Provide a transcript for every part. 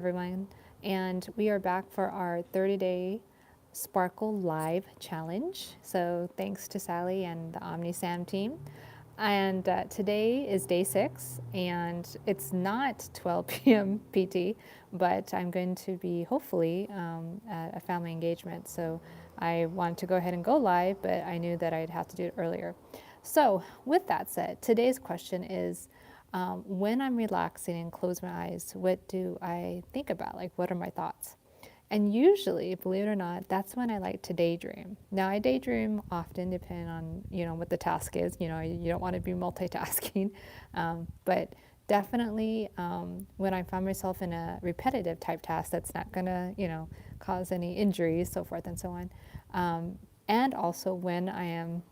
everyone. And we are back for our 30-day Sparkle Live challenge. So thanks to Sally and the OmniSam team. And today is day 6, and it's not 12 p.m. PT, but I'm going to be hopefully at a family engagement. So I wanted to go ahead and go live, but I knew that I'd have to do it earlier. So with that said, today's question is, when I'm relaxing and close my eyes, what do I think about? Like, what are my thoughts? And usually, believe it or not, that's when I like to daydream. Now, I daydream often, depending on what the task is. You don't want to be multitasking, but definitely when I find myself in a repetitive type task that's not going to cause any injuries, so forth and so on. And also when I am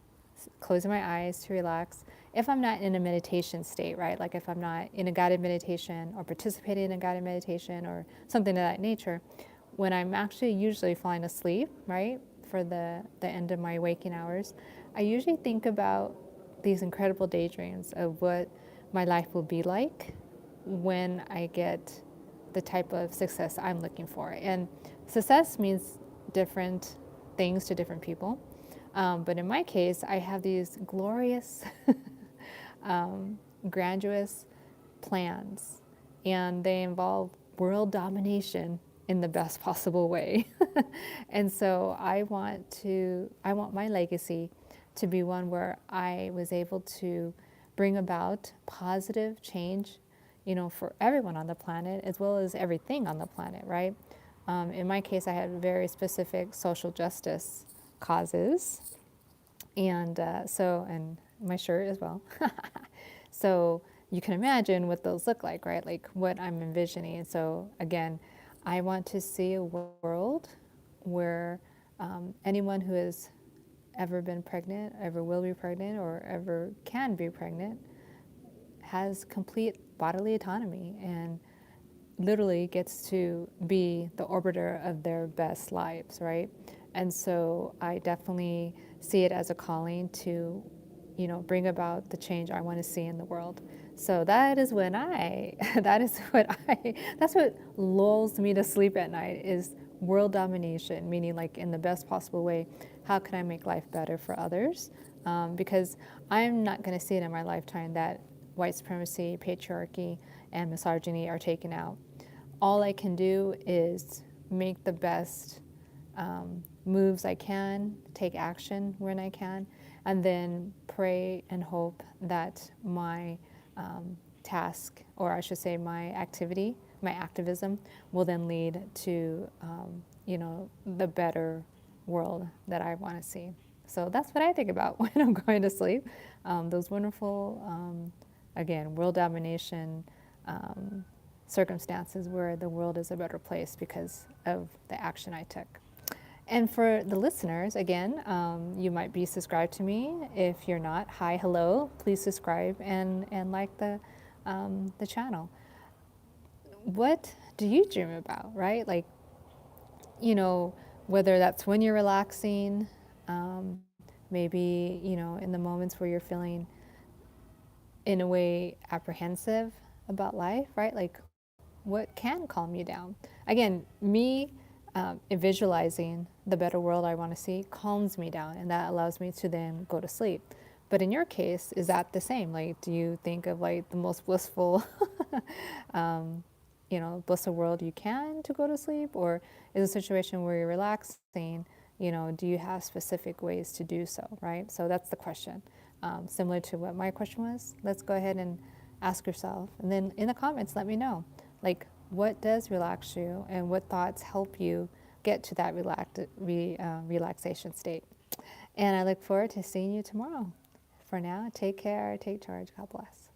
closing my eyes to relax, if I'm not in a meditation state, right? Like if I'm not in a guided meditation or participating in a guided meditation or something of that nature, when I'm actually usually falling asleep, right, for the end of my waking hours, I usually think about these incredible daydreams of what my life will be like when I get the type of success I'm looking for. And success means different things to different people. But in my case, I have these glorious, grandiose plans, and they involve world domination in the best possible way. And so I want my legacy to be one where I was able to bring about positive change, for everyone on the planet as well as everything on the planet, right? In my case, I had very specific social justice causes, and and my shirt as well. So you can imagine what those look like, right? Like what I'm envisioning. So again, I want to see a world where anyone who has ever been pregnant, ever will be pregnant, or ever can be pregnant has complete bodily autonomy and literally gets to be the orbiter of their best lives, right? And so I definitely see it as a calling to, bring about the change I want to see in the world. So that is when that's what lulls me to sleep at night is world domination, meaning like in the best possible way, how can I make life better for others? Because I'm not going to see it in my lifetime that white supremacy, patriarchy, and misogyny are taken out. All I can do is make the best moves I can, take action when I can, and then pray and hope that my task, or I should say my activity, my activism, will then lead to, the better world that I want to see. So that's what I think about when I'm going to sleep. Those wonderful, again, world domination circumstances where the world is a better place because of the action I took. And for the listeners, again, you might be subscribed to me. If you're not, hi, hello, please subscribe and like the channel. What do you dream about, right? Like, whether that's when you're relaxing, maybe, in the moments where you're feeling in a way apprehensive about life, right? Like what can calm you down? Again, me visualizing the better world I want to see calms me down, and that allows me to then go to sleep. But in your case, is that the same? Like, do you think of like the most blissful, blissful world you can to go to sleep, or is it a situation where you're relaxing? Do you have specific ways to do so? Right. So that's the question. Similar to what my question was. Let's go ahead and ask yourself, and then in the comments, let me know. Like, what does relax you, and what thoughts help you get to that relaxation state? And I look forward to seeing you tomorrow. For now, take care, take charge, God bless.